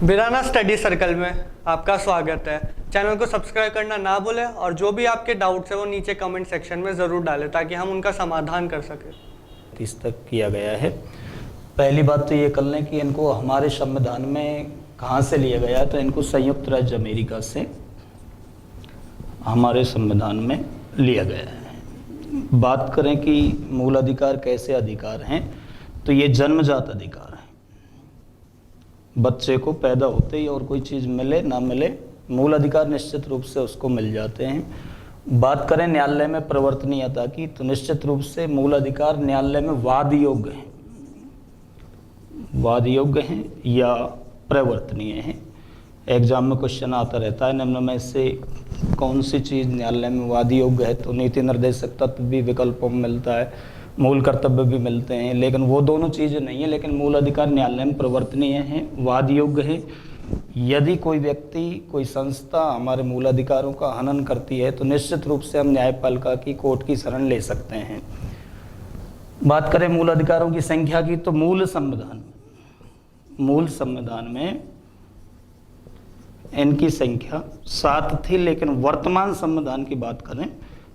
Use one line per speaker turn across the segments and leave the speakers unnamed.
वीराना study circle में आपका स्वागत है। चैनल को सब्सक्राइब करना ना भूलें और जो भी आपके डाउट्स है वो नीचे कमेंट सेक्शन में ज़रूर डालें ताकि हम उनका समाधान कर सकें।
इस तक किया गया है। पहली बात तो ये कर लें कि इनको हमारे संविधान में कहाँ से लिया गया है, तो इनको संयुक्त राज्य अमेरिका से हमारे संविधान में लिया गया है। बात करें कि मूल अधिकार कैसे अधिकार हैं, तो ये जन्मजात अधिकार हैं। बच्चे को पैदा होते ही और कोई चीज़ मिले ना मिले, मूल अधिकार निश्चित रूप से उसको मिल जाते हैं। बात करें न्यायालय में प्रवर्तनीयता की, तो निश्चित रूप से मूल अधिकार न्यायालय में वाद योग्य हैं या प्रवर्तनीय हैं। एग्जाम में क्वेश्चन आता रहता है, निम्न में से कौन सी चीज़ न्यायालय में वाद योग्य है, तो नीति निर्देशक तत्व भी विकल्पों में मिलता है, मूल कर्तव्य भी मिलते हैं, लेकिन वो दोनों चीज़ें नहीं है। लेकिन मूल अधिकार न्यायालय में प्रवर्तनीय हैं, वाद योग्य है। यदि कोई व्यक्ति, कोई संस्था हमारे मूल अधिकारों का हनन करती है तो निश्चित रूप से हम न्यायपालिका की, कोर्ट की शरण ले सकते हैं। बात करें मूल अधिकारों की संख्या की, तो मूल संविधान में इनकी संख्या 7 थी, लेकिन वर्तमान संविधान की बात करें,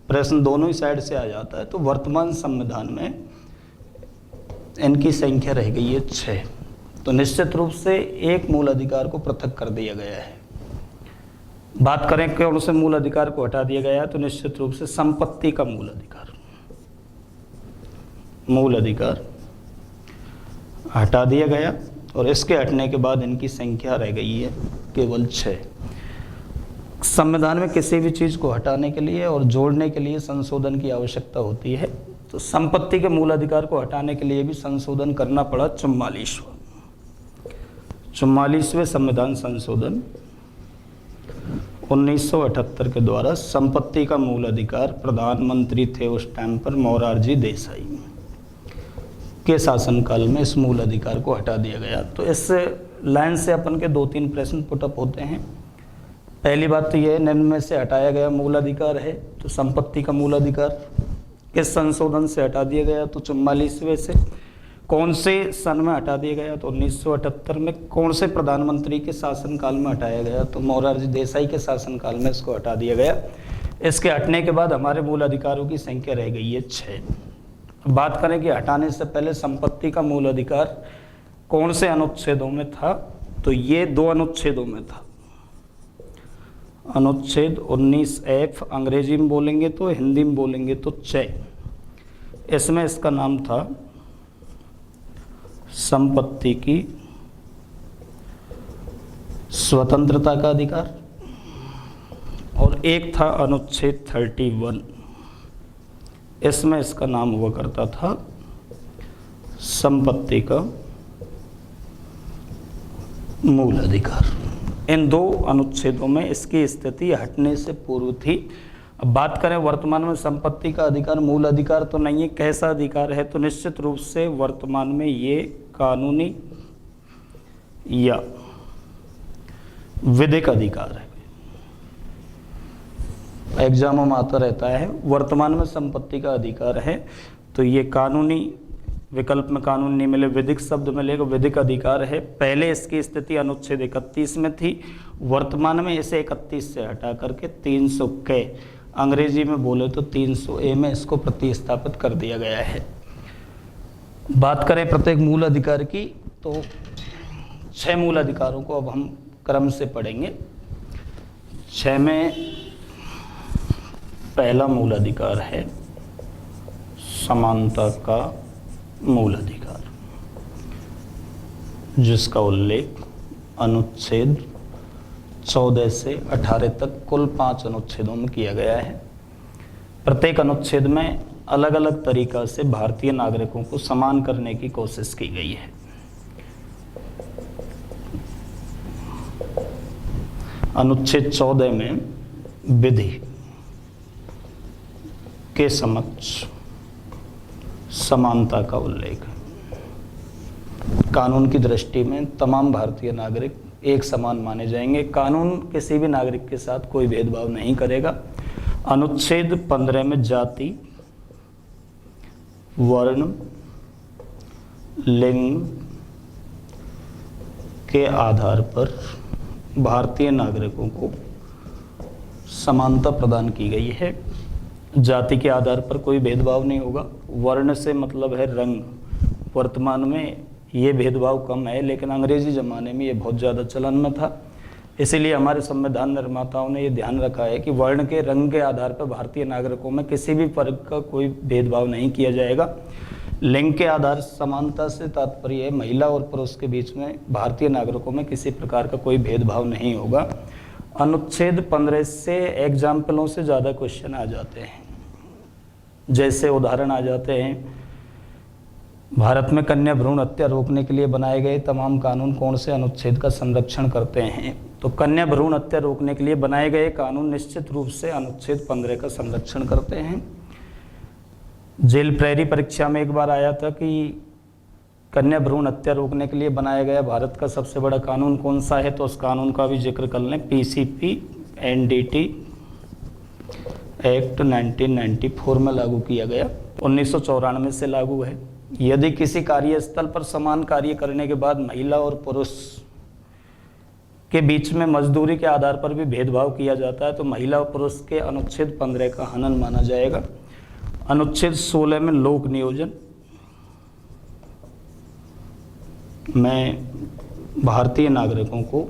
प्रश्न दोनों ही साइड से आ जाता है, तो वर्तमान संविधान में इनकी संख्या रह गई है 6। तो निश्चित रूप से एक मूल अधिकार को पृथक कर दिया गया है। बात करें कौन से मूल अधिकार को हटा दिया गया है, तो निश्चित रूप से संपत्ति का मूल अधिकार हटा दिया गया, और इसके हटने के बाद इनकी संख्या रह गई है केवल 6। संविधान में किसी भी चीज़ को हटाने के लिए और जोड़ने के लिए संशोधन की आवश्यकता होती है, तो संपत्ति के मूल अधिकार को हटाने के लिए भी संशोधन करना पड़ा। 44वें संविधान संशोधन 1978 के द्वारा संपत्ति का मूल अधिकार, प्रधानमंत्री थे उस टाइम पर मोरारजी देसाई के शासनकाल में इस मूल अधिकार को हटा दिया गया। तो इस लाइन से अपन के 2-3 प्रश्न पुटअप होते हैं। पहली बात तो यह, निम्न में से हटाया गया मूल अधिकार है, तो संपत्ति का मूल अधिकार किस संशोधन से हटा दिया गया, तो 44वें से। कौन से सन में हटा दिया गया, तो 1978 में। कौन से प्रधानमंत्री के शासनकाल में हटाया गया, तो मोरारजी देसाई के शासनकाल में इसको हटा दिया गया। इसके हटने के बाद हमारे मूल अधिकारों की संख्या रह गई है 6। बात करें कि हटाने से पहले संपत्ति का मूल अधिकार कौन से अनुच्छेदों में था, तो ये 2 अनुच्छेदों में था। अनुच्छेद 19F अंग्रेजी में बोलेंगे तो, हिंदी में बोलेंगे तो 6। इसमें इसका नाम था संपत्ति की स्वतंत्रता का अधिकार, और एक था अनुच्छेद 31, इसमें इसका नाम हुआ करता था संपत्ति का मूल अधिकार। इन 2 अनुच्छेदों में इसकी स्थिति हटने से पूर्व थी। अब बात करें वर्तमान में संपत्ति का अधिकार मूल अधिकार तो नहीं है, कैसा अधिकार है, तो निश्चित रूप से वर्तमान में ये कानूनी या विधिक अधिकार है। एग्जामों में आता रहता है, वर्तमान में संपत्ति का अधिकार है, तो ये कानूनी विकल्प में कानून नहीं मिले, विधिक शब्द मिलेगा, विधिक अधिकार है। पहले इसकी स्थिति अनुच्छेद 31 में थी, वर्तमान में इसे 31 से हटा करके 300 के, अंग्रेजी में बोले तो 300A में इसको प्रतिस्थापित कर दिया गया है। बात करें प्रत्येक मूल अधिकार की, तो 6 मूल अधिकारों को अब हम क्रम से पढ़ेंगे। 6 में पहला मूल अधिकार है समानता का मूल अधिकार, जिसका उल्लेख अनुच्छेद 14 से 18 तक कुल 5 अनुच्छेदों में किया गया है। प्रत्येक अनुच्छेद में अलग अलग तरीका से भारतीय नागरिकों को समान करने की कोशिश की गई है। अनुच्छेद 14 में विधि के समक्ष समानता का उल्लेख है। कानून की दृष्टि में तमाम भारतीय नागरिक एक समान माने जाएंगे, कानून किसी भी नागरिक के साथ कोई भेदभाव नहीं करेगा। अनुच्छेद 15 में जाति, वर्ण, लिंग, के आधार पर भारतीय नागरिकों को समानता प्रदान की गई है। जाति के आधार पर कोई भेदभाव नहीं होगा। वर्ण से मतलब है रंग। वर्तमान में ये भेदभाव कम है, लेकिन अंग्रेजी ज़माने में ये बहुत ज़्यादा चलन में था। इसीलिए हमारे संविधान निर्माताओं ने ये ध्यान रखा है कि वर्ण के रंग के आधार पर भारतीय नागरिकों में किसी भी वर्ग का कोई भेदभाव नहीं किया जाएगा। लिंग के आधार समानता से तात्पर्य है महिला और पुरुष के बीच में भारतीय नागरिकों में किसी प्रकार का कोई भेदभाव नहीं होगा। अनुच्छेद 15 से एग्जाम्पलों से ज़्यादा क्वेश्चन आ जाते हैं। जैसे उदाहरण आ जाते हैं, भारत में कन्या भ्रूण हत्या रोकने के लिए बनाए गए तमाम कानून कौन से अनुच्छेद का संरक्षण करते हैं? तो कन्या भ्रूण हत्या रोकने के लिए बनाए गए कानून निश्चित रूप से अनुच्छेद 15 का संरक्षण करते हैं। जेल प्रेरी परीक्षा में एक बार आया था कि कन्या भ्रूण हत्या रोकने के लिए बनाया गया भारत का सबसे बड़ा कानून कौन सा है, तो उस कानून का भी जिक्र कर लें। PCP NDT एक्ट 1994 में लागू किया गया, 1994 से लागू है। यदि किसी कार्यस्थल पर समान कार्य करने के बाद महिला और पुरुष के बीच में मजदूरी के आधार पर भी भेदभाव किया जाता है तो महिला और पुरुष के अनुच्छेद 15 का हनन माना जाएगा। अनुच्छेद 16 में लोक नियोजन में भारतीय नागरिकों को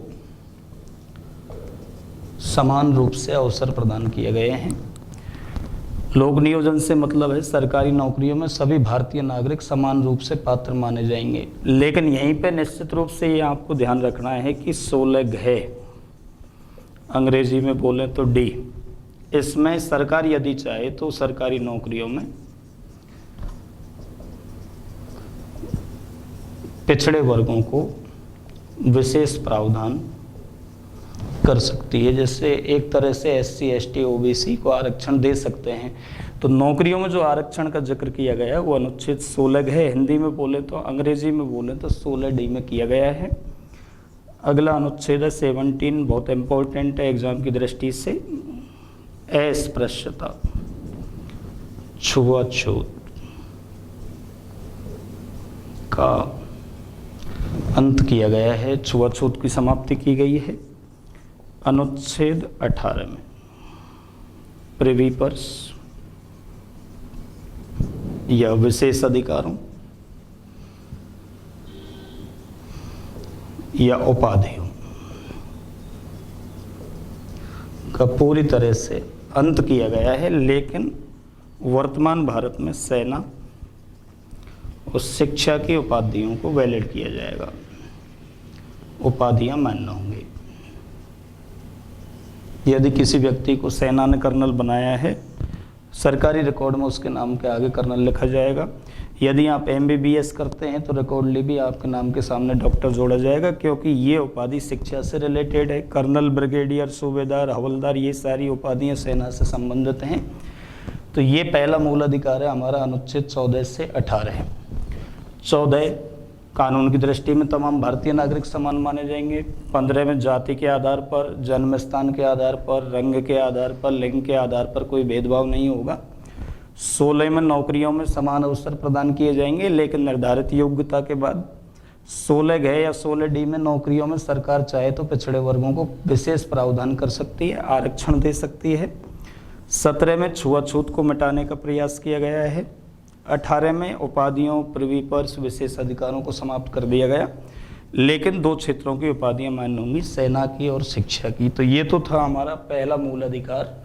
समान रूप से अवसर प्रदान किए गए हैं। लोक नियोजन से मतलब है सरकारी नौकरियों में सभी भारतीय नागरिक समान रूप से पात्र माने जाएंगे। लेकिन यहीं पे निश्चित रूप से ये आपको ध्यान रखना है कि 16 अंग्रेजी में बोले तो D, इसमें सरकार यदि चाहे तो सरकारी नौकरियों में पिछड़े वर्गों को विशेष प्रावधान कर सकती है। जैसे एक तरह से SC ST OBC को आरक्षण दे सकते हैं। तो नौकरियों में जो आरक्षण का जिक्र किया गया है वो अनुच्छेद 16 है। हिंदी में बोले तो, अंग्रेजी में बोले तो 16D में किया गया है। अगला अनुच्छेद है 17, बहुत इंपॉर्टेंट है एग्जाम की दृष्टि से। अस्पृश्यता, छुआछूत का अंत किया गया है, छुआछूत की समाप्ति की गई है। अनुच्छेद 18 में प्रिवी पर्स या विशेष अधिकारों या उपाधियों का पूरी तरह से अंत किया गया है। लेकिन वर्तमान भारत में सेना और शिक्षा की उपाधियों को वैलिड किया जाएगा, उपाधियां मान्य होंगी। यदि किसी व्यक्ति को सेना ने कर्नल बनाया है, सरकारी रिकॉर्ड में उसके नाम के आगे कर्नल लिखा जाएगा। यदि आप MBBS करते हैं तो रिकॉर्ड भी आपके नाम के सामने डॉक्टर जोड़ा जाएगा, क्योंकि ये उपाधि शिक्षा से रिलेटेड है। कर्नल, ब्रिगेडियर, सूबेदार, हवलदार, ये सारी उपाधियां सेना से संबंधित हैं। तो ये पहला मूल अधिकार है हमारा, अनुच्छेद 14 से 18 है। 14 कानून की दृष्टि में तमाम भारतीय नागरिक समान माने जाएंगे। 15 में जाति के आधार पर, जन्म स्थान के आधार पर, रंग के आधार पर, लिंग के आधार पर कोई भेदभाव नहीं होगा। 16 में नौकरियों में समान अवसर प्रदान किए जाएंगे, लेकिन निर्धारित योग्यता के बाद। 16 या 16D में नौकरियों में सरकार चाहे तो पिछड़े वर्गों को विशेष प्रावधान कर सकती है, आरक्षण दे सकती है। 17 में छुआछूत को मिटाने का प्रयास किया गया है। 18 में उपाधियों, प्रिवी पर्स, विशेष अधिकारों को समाप्त कर दिया गया। लेकिन 2 क्षेत्रों की उपाधियां मान्य होंगी, सेना की और शिक्षा की। तो ये तो था हमारा पहला मूल अधिकार,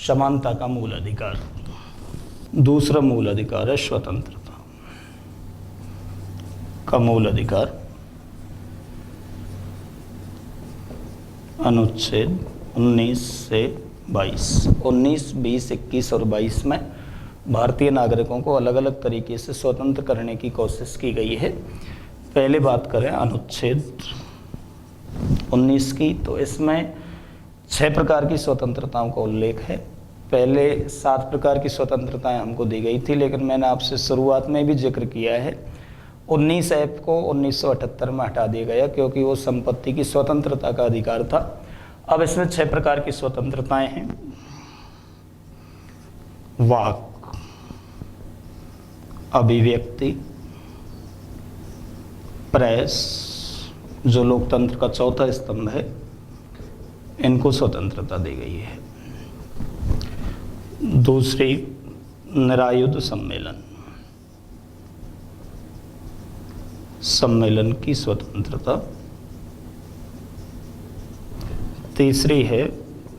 समानता का मूल अधिकार। दूसरा मूल अधिकार है स्वतंत्रता का मूल अधिकार। अनुच्छेद 19 से 22, 19, 20, 21 और 22 में भारतीय नागरिकों को अलग अलग तरीके से स्वतंत्र करने की कोशिश की गई है। पहले बात करें अनुच्छेद 19 की, तो इसमें 6 प्रकार की स्वतंत्रताओं का उल्लेख है। पहले 7 प्रकार की स्वतंत्रताएं हमको दी गई थी, लेकिन मैंने आपसे शुरुआत में भी जिक्र किया है 19F को 1978 में हटा दिया गया, क्योंकि वो संपत्ति की स्वतंत्रता का अधिकार था। अब इसमें 6 प्रकार की स्वतंत्रताएं हैं। वाक, अभिव्यक्ति, प्रेस, जो लोकतंत्र का चौथा स्तंभ है, इनको स्वतंत्रता दी गई है। दूसरी, निरायुध सम्मेलन, सम्मेलन की स्वतंत्रता। तीसरी है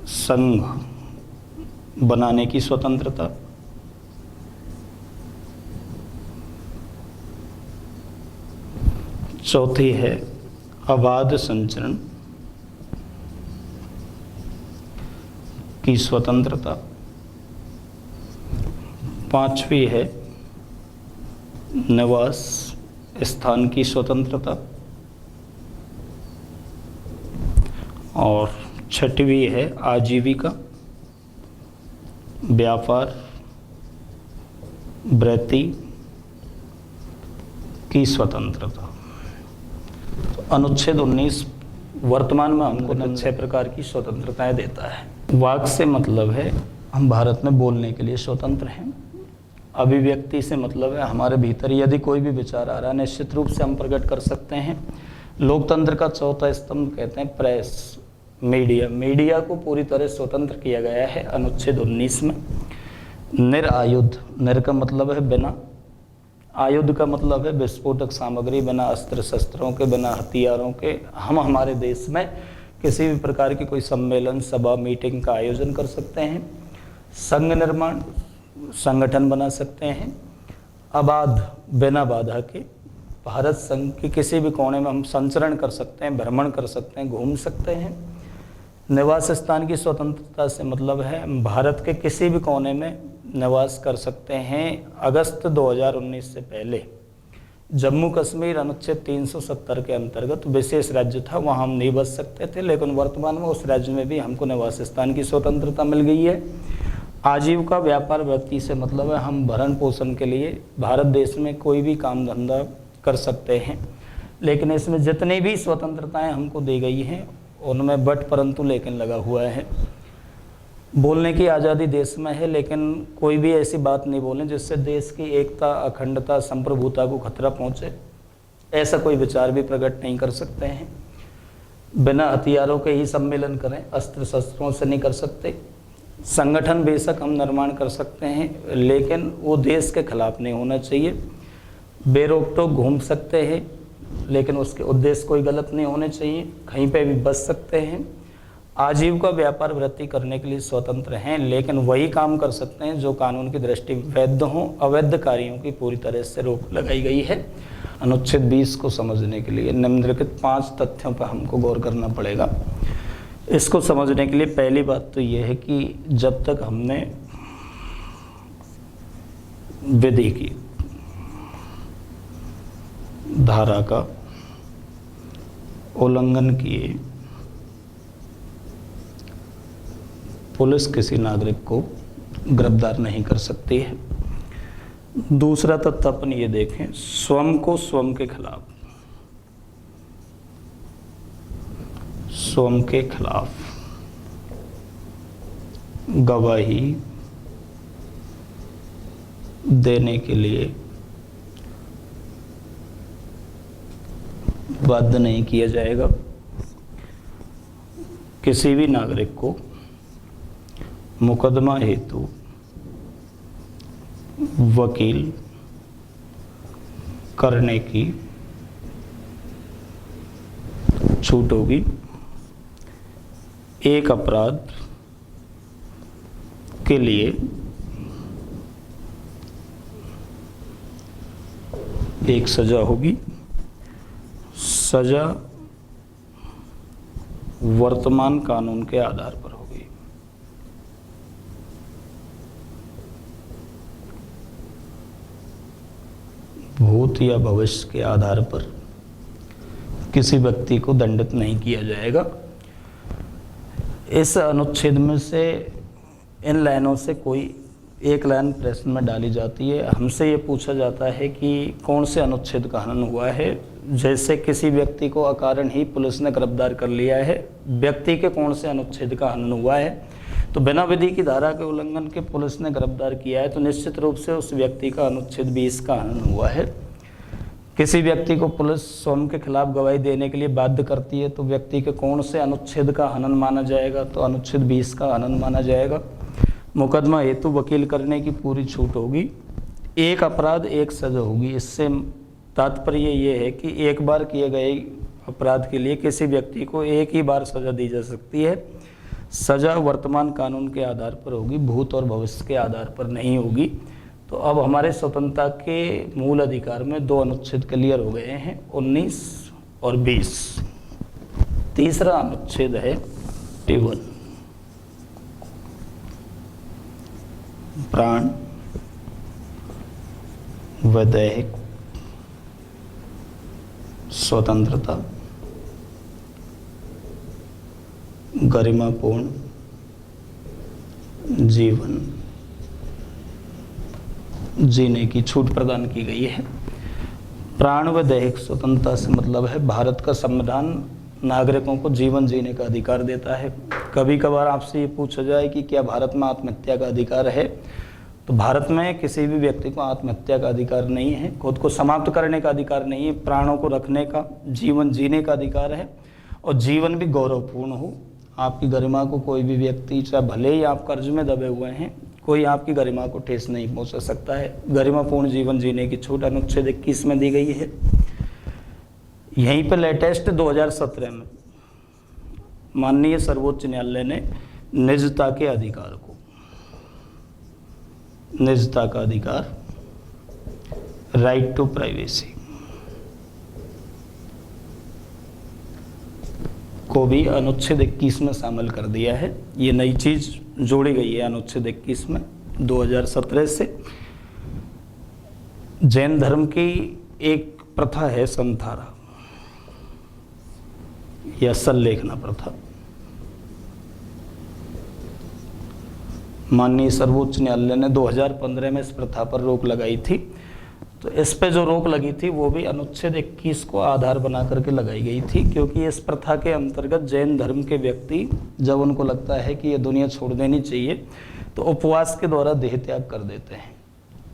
संघ बनाने की स्वतंत्रता। चौथी है अबाध संचरण की स्वतंत्रता। पांचवी है निवास स्थान की स्वतंत्रता। और छठवीं है आजीविका, व्यापार, वृत्ति की स्वतंत्रता। तो अनुच्छेद 19 वर्तमान में हमको 6 प्रकार की स्वतंत्रताएं देता है। वाक से मतलब है हम भारत में बोलने के लिए स्वतंत्र हैं। अभिव्यक्ति से मतलब है हमारे भीतर यदि कोई भी विचार आ रहा है निश्चित रूप से हम प्रकट कर सकते हैं। लोकतंत्र का चौथा स्तंभ कहते हैं प्रेस, मीडिया। मीडिया को पूरी तरह स्वतंत्र किया गया है अनुच्छेद 19 में। निरायुध, निर का मतलब है बिना, आयुध का मतलब है विस्फोटक सामग्री, बिना अस्त्र शस्त्रों के, बिना हथियारों के हम हमारे देश में किसी भी प्रकार की कोई सम्मेलन, सभा, मीटिंग का आयोजन कर सकते हैं। संघ निर्माण, संगठन बना सकते हैं। आबाद, बिना बाधा के भारत संघ के किसी भी कोने में हम संचरण कर सकते हैं, भ्रमण कर सकते हैं, घूम सकते हैं। निवास स्थान की स्वतंत्रता से मतलब है हम भारत के किसी भी कोने में निवास कर सकते हैं। अगस्त 2019 से पहले जम्मू कश्मीर अनुच्छेद 370 के अंतर्गत विशेष राज्य था, वहाँ हम नहीं बस सकते थे, लेकिन वर्तमान में उस राज्य में भी हमको निवास स्थान की स्वतंत्रता मिल गई है। आजीविका, व्यापार, वृत्ति से मतलब है हम भरण पोषण के लिए भारत देश में कोई भी काम धंधा कर सकते हैं। लेकिन इसमें जितनी भी स्वतंत्रताएं हमको दी गई हैं उनमें बट परंतु लेकिन लगा हुआ है। बोलने की आज़ादी देश में है, लेकिन कोई भी ऐसी बात नहीं बोलें जिससे देश की एकता, अखंडता, संप्रभुता को खतरा पहुंचे। ऐसा कोई विचार भी प्रकट नहीं कर सकते हैं। बिना हथियारों के ही सम्मेलन करें, अस्त्र शस्त्रों से नहीं कर सकते। संगठन बेशक हम निर्माण कर सकते हैं, लेकिन वो देश के खिलाफ नहीं होना चाहिए। बेरोक टोक घूम सकते हैं, लेकिन उसके उद्देश्य कोई गलत नहीं होने चाहिए। कहीं पे भी बच सकते हैं। आजीविका, व्यापार, वृत्ति करने के लिए स्वतंत्र हैं, लेकिन वही काम कर सकते हैं जो कानून की दृष्टि वैध हों। अवैध कार्यों की पूरी तरह से रोक लगाई गई है। अनुच्छेद 20 को समझने के लिए निम्नलिखित 5 तथ्यों पर हमको गौर करना पड़ेगा। इसको समझने के लिए पहली बात तो ये है कि जब तक हमने विधि की धारा का उल्लंघन किए पुलिस किसी नागरिक को गिरफ्तार नहीं कर सकती है। दूसरा तथ्य अपन ये देखें, स्वयं को स्वयं के खिलाफ, स्वयं के खिलाफ गवाही देने के लिए बाध्य नहीं किया जाएगा। किसी भी नागरिक को मुकदमा हेतु वकील करने की छूट होगी। एक अपराध के लिए एक सजा होगी। सजा वर्तमान कानून के आधार पर होगी। भूत या भविष्य के आधार पर किसी व्यक्ति को दंडित नहीं किया जाएगा। इस अनुच्छेद में से इन लाइनों से कोई एक लाइन प्रश्न में डाली जाती है। हमसे ये पूछा जाता है कि कौन से अनुच्छेद का हनन हुआ है। जैसे किसी व्यक्ति को अकारण ही पुलिस ने गिरफ्तार कर लिया है, व्यक्ति के कौन से अनुच्छेद का हनन हुआ है। तो बिना विधि की धारा के उल्लंघन के पुलिस ने गिरफ्तार किया है, तो निश्चित रूप से उस व्यक्ति का अनुच्छेद 20 का हनन हुआ है। किसी व्यक्ति को पुलिस स्वयं के खिलाफ गवाही देने के लिए बाध्य करती है तो व्यक्ति के कौन से अनुच्छेद का हनन माना जाएगा? तो अनुच्छेद 20 का हनन माना जाएगा। मुकदमा हेतु वकील करने की पूरी छूट होगी। एक अपराध एक सजा होगी। इससे तात्पर्य ये है कि एक बार किए गए अपराध के लिए किसी व्यक्ति को एक ही बार सजा दी जा सकती है। सजा वर्तमान कानून के आधार पर होगी, भूत और भविष्य के आधार पर नहीं होगी। तो अब हमारे स्वतंत्रता के मूल अधिकार में 2 अनुच्छेद क्लियर हो गए हैं, 19 और 20। तीसरा अनुच्छेद है 51, प्राण व दैहिक स्वतंत्रता, गरिमापूर्ण जीवन जीने की छूट प्रदान की गई है। प्राण व दैहिक स्वतंत्रता से मतलब है भारत का संविधान नागरिकों को जीवन जीने का अधिकार देता है। कभी कभार आपसे ये पूछा जाए कि क्या भारत में आत्महत्या का अधिकार है, तो भारत में किसी भी व्यक्ति को आत्महत्या का अधिकार नहीं है, खुद को समाप्त करने का अधिकार नहीं है। प्राणों को रखने का, जीवन जीने का अधिकार है और जीवन भी गौरवपूर्ण हो। आपकी गरिमा को कोई भी व्यक्ति, चाहे भले ही आप कर्ज में दबे हुए हैं, कोई आपकी गरिमा को ठेस नहीं पहुंचा सकता है। गरिमापूर्ण जीवन जीने की छूट अनुच्छेद 21 में दी गई है। यहीं पर लेटेस्ट 2017 में माननीय सर्वोच्च न्यायालय ने निजता के अधिकार को, निजता का अधिकार, राइट टू प्राइवेसी को भी अनुच्छेद 21 में शामिल कर दिया है। ये नई चीज जोड़ी गई है अनुच्छेद 21 में 2017 से। जैन धर्म की एक प्रथा है संथारा या सल्लेखना प्रथा। माननीय सर्वोच्च न्यायालय ने 2015 में इस प्रथा पर रोक लगाई थी। तो इस पे जो रोक लगी थी वो भी अनुच्छेद 21 को आधार बना करके लगाई गई थी, क्योंकि इस प्रथा के अंतर्गत जैन धर्म के व्यक्ति जब उनको लगता है कि ये दुनिया छोड़ देनी चाहिए तो उपवास के द्वारा देह त्याग कर देते हैं,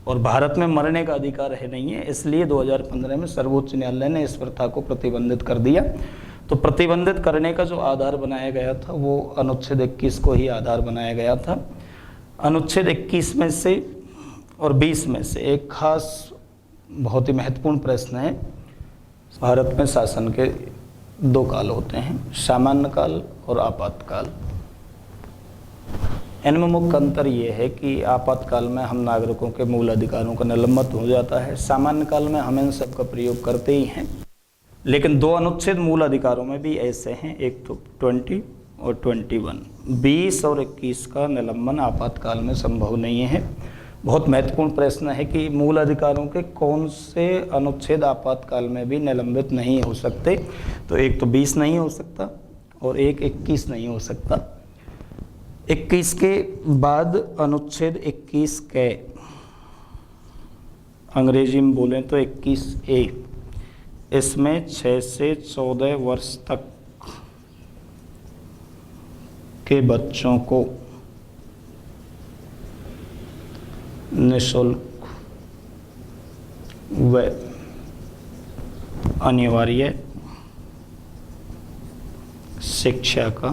और भारत में मरने का अधिकार है नहीं है। इसलिए 2015 में सर्वोच्च न्यायालय ने इस प्रथा को प्रतिबंधित कर दिया। तो प्रतिबंधित करने का जो आधार बनाया गया था वो अनुच्छेद 21 को ही आधार बनाया गया था। अनुच्छेद 21 में से और 20 में से एक खास बहुत ही महत्वपूर्ण प्रश्न है। भारत में शासन के 2 काल होते हैं, सामान्य काल और आपातकाल। इनमें मुख्य अंतर ये है कि आपातकाल में हम नागरिकों के मूल अधिकारों का निलंबित हो जाता है, सामान्य काल में हम इन सब का प्रयोग करते ही हैं। लेकिन 2 अनुच्छेद मूल अधिकारों में भी ऐसे हैं, एक तो 20 और 21। 20 और 21 का निलंबन आपातकाल में संभव नहीं है। बहुत महत्वपूर्ण प्रश्न है कि मूल अधिकारों के कौन से अनुच्छेद आपातकाल में भी निलंबित नहीं हो सकते। तो एक तो 20 नहीं हो सकता और एक 21 नहीं हो सकता। 21 के बाद अनुच्छेद 21 के अंग्रेजी में बोलें तो 21A, इसमें 6 से 14 वर्ष तक के बच्चों को निःशुल्क व अनिवार्य शिक्षा का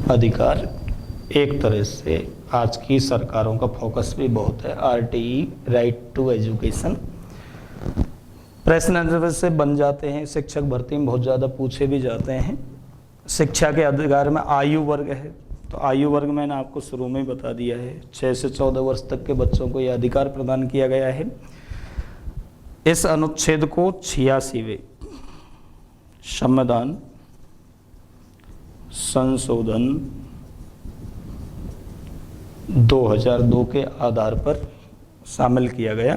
अधिकार। एक तरह से आज की सरकारों का फोकस भी बहुत है, RTE, राइट टू एजुकेशन। प्रश्न से बन जाते हैं, शिक्षक भर्ती में बहुत ज़्यादा पूछे भी जाते हैं। शिक्षा के अधिकार में आयु वर्ग है, तो आयु वर्ग मैंने आपको शुरू में ही बता दिया है, 6 से 14 वर्ष तक के बच्चों को यह अधिकार प्रदान किया गया है। इस अनुच्छेद को 86वें संविधान संशोधन 2002 के आधार पर शामिल किया गया।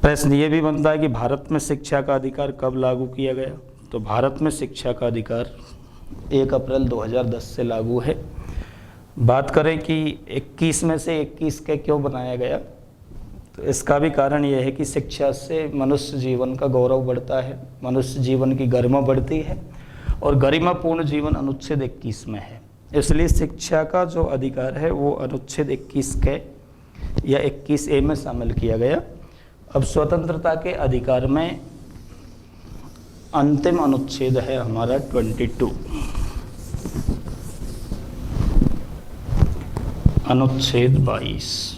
प्रश्न ये भी बनता है कि भारत में शिक्षा का अधिकार कब लागू किया गया। तो भारत में शिक्षा का अधिकार 1 अप्रैल 2010 से लागू है। बात करें कि 21 में से 21 के क्यों बनाया गया, तो इसका भी कारण यह है कि शिक्षा से मनुष्य जीवन का गौरव बढ़ता है, मनुष्य जीवन की गरिमा बढ़ती है, और गरिमापूर्ण जीवन अनुच्छेद 21 में है। इसलिए शिक्षा का जो अधिकार है वो अनुच्छेद 21 के या 21A में शामिल किया गया। अब स्वतंत्रता के अधिकार में अंतिम अनुच्छेद है हमारा 22, अनुच्छेद 22।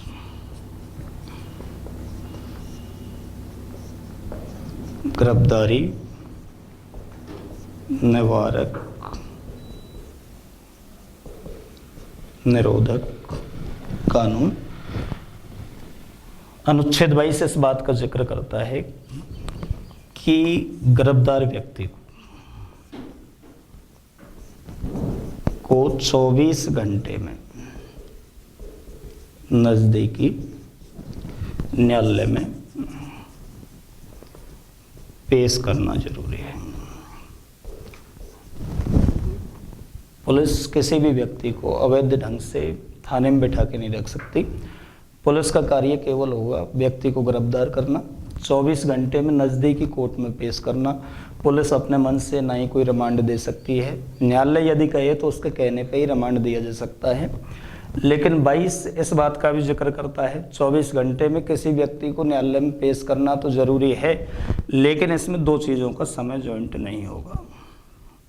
गिरफ्तारी निवारक निरोधक कानून। अनुच्छेद 22 इस बात का जिक्र करता है कि गिरफ्तार व्यक्ति को 24 घंटे में नजदीकी न्यायालय में पेश करना जरूरी है। पुलिस किसी भी व्यक्ति को अवैध ढंग से थाने में बैठा के नहीं रख सकती। पुलिस का कार्य केवल होगा व्यक्ति को गिरफ्तार करना, 24 घंटे में नज़दीकी कोर्ट में पेश करना। पुलिस अपने मन से ना ही कोई रिमांड दे सकती है। न्यायालय यदि कहे तो उसके कहने पे ही रिमांड दिया जा सकता है। लेकिन 22 इस बात का भी जिक्र करता है 24 घंटे में किसी व्यक्ति को न्यायालय में पेश करना तो ज़रूरी है, लेकिन इसमें दो चीज़ों का समय जॉइंट नहीं होगा,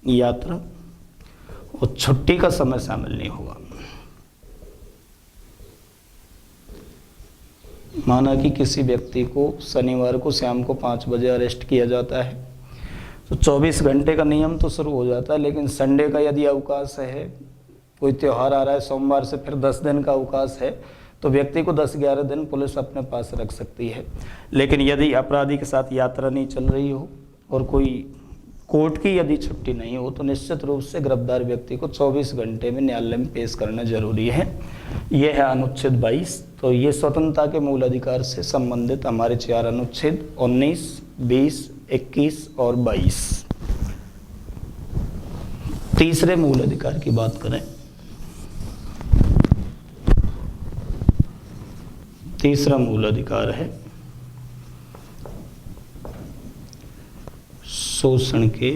यात्रा और छुट्टी का समय शामिल नहीं होगा। माना कि किसी व्यक्ति को शनिवार को शाम को 5 बजे अरेस्ट किया जाता है तो 24 घंटे का नियम तो शुरू हो जाता है, लेकिन संडे का यदि अवकाश है, कोई त्यौहार आ रहा है, सोमवार से फिर 10 दिन का अवकाश है, तो व्यक्ति को 10-11 दिन पुलिस अपने पास रख सकती है। लेकिन यदि अपराधी के साथ यात्रा नहीं चल रही हो और कोई कोर्ट की यदि छुट्टी नहीं हो तो निश्चित रूप से गिरफ्तार व्यक्ति को 24 घंटे में न्यायालय में पेश करना जरूरी है। यह है अनुच्छेद 22। तो ये स्वतंत्रता के मूल अधिकार से संबंधित हमारे 4 अनुच्छेद 19, 20, 21 और 22। तीसरे मूल अधिकार की बात करें, तीसरा मूल अधिकार है शोषण के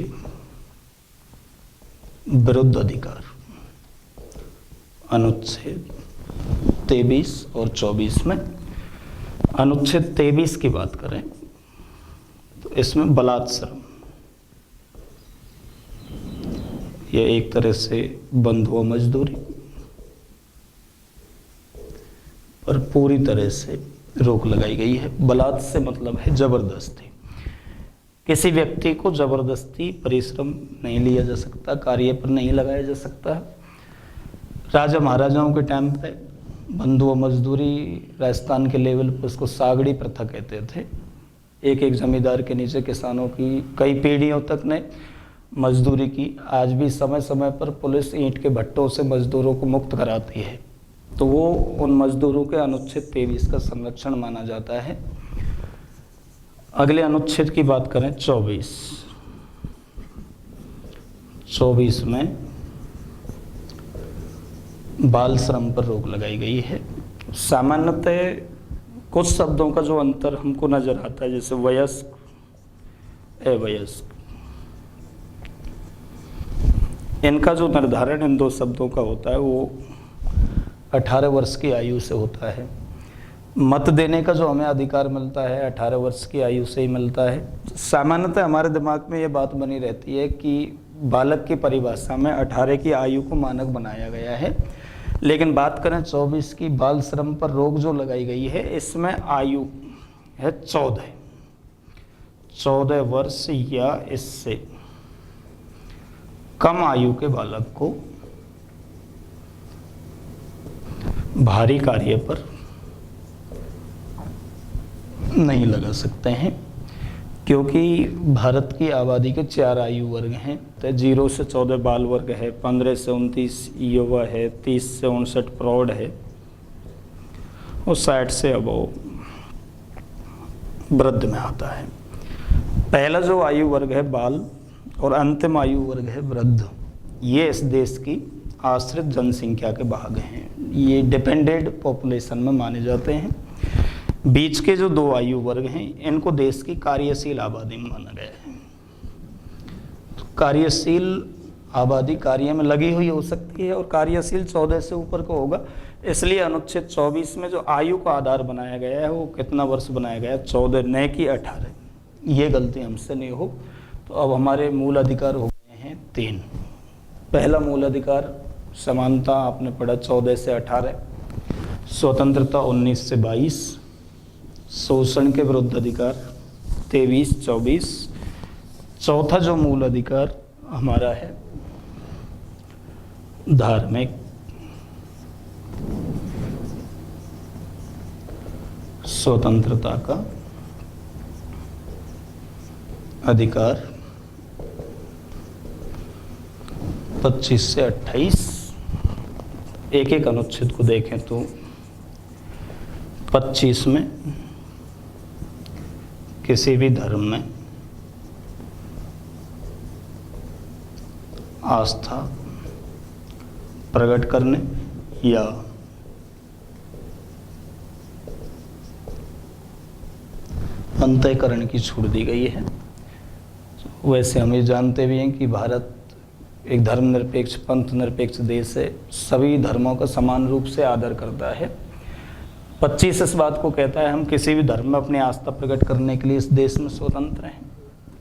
विरुद्ध अधिकार। अनुच्छेद 23 और 24 में अनुच्छेद 23 की बात करें तो इसमें बलात्सर्म, यह एक तरह से बंधुआ मजदूरी पर पूरी तरह से रोक लगाई गई है। बलात् से मतलब है जबरदस्ती। किसी व्यक्ति को जबरदस्ती परिश्रम नहीं लिया जा सकता, कार्य पर नहीं लगाया जा सकता। राजा महाराजाओं के टाइम पे बंधुआ मजदूरी राजस्थान के लेवल पर उसको सागड़ी प्रथा कहते थे। एक जमींदार के नीचे किसानों की कई पीढ़ियों तक ने मजदूरी की। आज भी समय समय पर पुलिस ईंट के भट्टों से मजदूरों को मुक्त कराती है, तो वो उन मजदूरों के अनुच्छेद 23 का संरक्षण माना जाता है। अगले अनुच्छेद की बात करें 24 में बाल श्रम पर रोक लगाई गई है। सामान्यतः कुछ शब्दों का जो अंतर हमको नजर आता है, जैसे वयस्क, अवयस्क, इनका जो निर्धारण इन दो शब्दों का होता है वो 18 वर्ष की आयु से होता है। मत देने का जो हमें अधिकार मिलता है 18 वर्ष की आयु से ही मिलता है। सामान्यतः हमारे दिमाग में ये बात बनी रहती है कि बालक की परिभाषा में 18 की आयु को मानक बनाया गया है, लेकिन बात करें 24 की बाल श्रम पर रोक जो लगाई गई है, इसमें आयु है 14 वर्ष या इससे कम आयु के बालक को भारी कार्य पर नहीं लगा सकते हैं, क्योंकि भारत की आबादी के 4 आयु वर्ग हैं। तो 0 से 14 बाल वर्ग है, 15 से 29 युवा है, 30 से 59 प्रौढ़ है और 60 से अबव वृद्ध में आता है। पहला जो आयु वर्ग है बाल और अंतिम आयु वर्ग है वृद्ध। ये इस देश की आश्रित जनसंख्या के भाग हैं, ये डिपेंडेंट पॉपुलेशन में माने जाते हैं। बीच के जो 2 आयु वर्ग हैं इनको देश की कार्यशील आबादी में माना गया है। तो कार्यशील आबादी कार्य में लगी हुई हो सकती है और कार्यशील 14 से ऊपर का होगा। इसलिए अनुच्छेद 24 में जो आयु का आधार बनाया गया है वो कितना वर्ष बनाया गया है, 14 न कि 18। ये गलती हमसे नहीं हो। तो अब हमारे मूल अधिकार हो गए हैं 3। पहला मूल अधिकार समानता आपने पढ़ा 14 से 18, स्वतंत्रता 19 से 22, शोषण के विरुद्ध अधिकार 23-24। चौथा जो मूल अधिकार हमारा है धार्मिक, स्वतंत्रता का अधिकार 25 से 28। एक एक अनुच्छेद को देखें तो 25 में किसी भी धर्म में आस्था प्रकट करने या अंतःकरण की छूट दी गई है। वैसे हम ये जानते भी हैं कि भारत एक धर्मनिरपेक्ष पंथ निरपेक्ष देश है, सभी धर्मों का समान रूप से आदर करता है। 25 इस बात को कहता है हम किसी भी धर्म में अपनी आस्था प्रकट करने के लिए इस देश में स्वतंत्र हैं।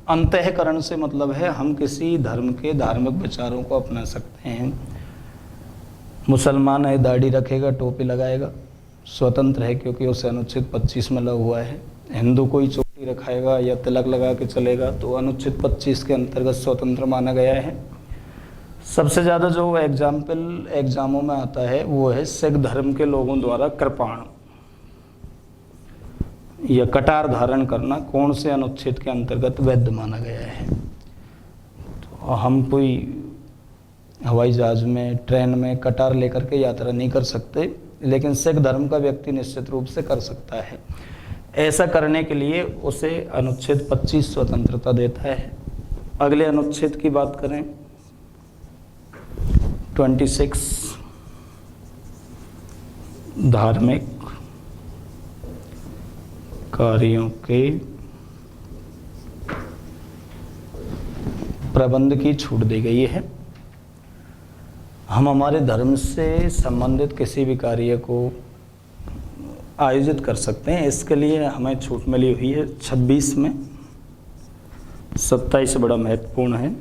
अंतःकरण से मतलब है हम किसी धर्म के धार्मिक विचारों को अपना सकते हैं। मुसलमान है, दाढ़ी रखेगा, टोपी लगाएगा, स्वतंत्र है क्योंकि उसे अनुच्छेद 25 में लगा हुआ है। हिंदू कोई चोटी रखाएगा या तिलक लगा के चलेगा तो अनुच्छेद 25 के अंतर्गत स्वतंत्र माना गया है। सबसे ज़्यादा जो एग्जाम्पल एग्जामों में आता है वो है सिख धर्म के लोगों द्वारा कृपाण या कटार धारण करना कौन से अनुच्छेद के अंतर्गत वैध माना गया है। तो हम कोई हवाई जहाज में, ट्रेन में कटार लेकर के यात्रा नहीं कर सकते, लेकिन सिख धर्म का व्यक्ति निश्चित रूप से कर सकता है। ऐसा करने के लिए उसे अनुच्छेद 25 स्वतंत्रता देता है। अगले अनुच्छेद की बात करें 26 धार्मिक कार्यों के प्रबंध की छूट दी गई है। हम हमारे धर्म से संबंधित किसी भी कार्य को आयोजित कर सकते हैं, इसके लिए हमें छूट मिली हुई है 26 में। 27 बड़ा महत्वपूर्ण है,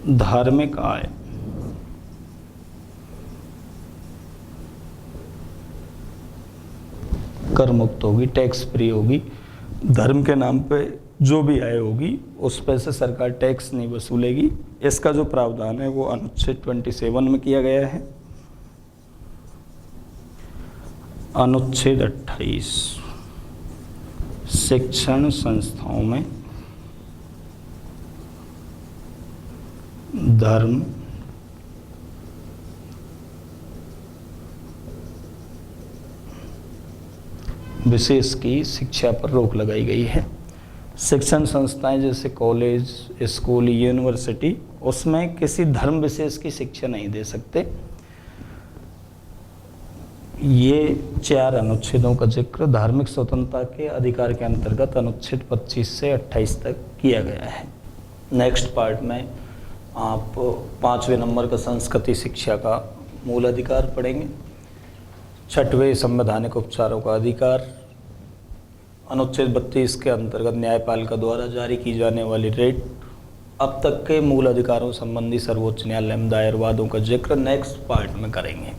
धार्मिक आय कर मुक्त होगी, टैक्स फ्री होगी। धर्म के नाम पे जो भी आय होगी उस पर से सरकार टैक्स नहीं वसूलेगी। इसका जो प्रावधान है वो अनुच्छेद 27 में किया गया है। अनुच्छेद 28 शिक्षण संस्थाओं में धर्म विशेष की शिक्षा पर रोक लगाई गई है। शिक्षण संस्थाएं जैसे कॉलेज, स्कूल, यूनिवर्सिटी, उसमें किसी धर्म विशेष की शिक्षा नहीं दे सकते। ये 4 अनुच्छेदों का जिक्र धार्मिक स्वतंत्रता के अधिकार के अंतर्गत अनुच्छेद 25 से 28 तक किया गया है। नेक्स्ट पार्ट में आप 5वें नंबर का संस्कृति शिक्षा का मूल अधिकार पढ़ेंगे। 6वें संवैधानिक उपचारों का अधिकार, अनुच्छेद 32 के अंतर्गत न्यायपालिका द्वारा जारी की जाने वाली रेट, अब तक के मूल अधिकारों संबंधी सर्वोच्च न्यायालय में दायर वादों का जिक्र नेक्स्ट पार्ट में करेंगे।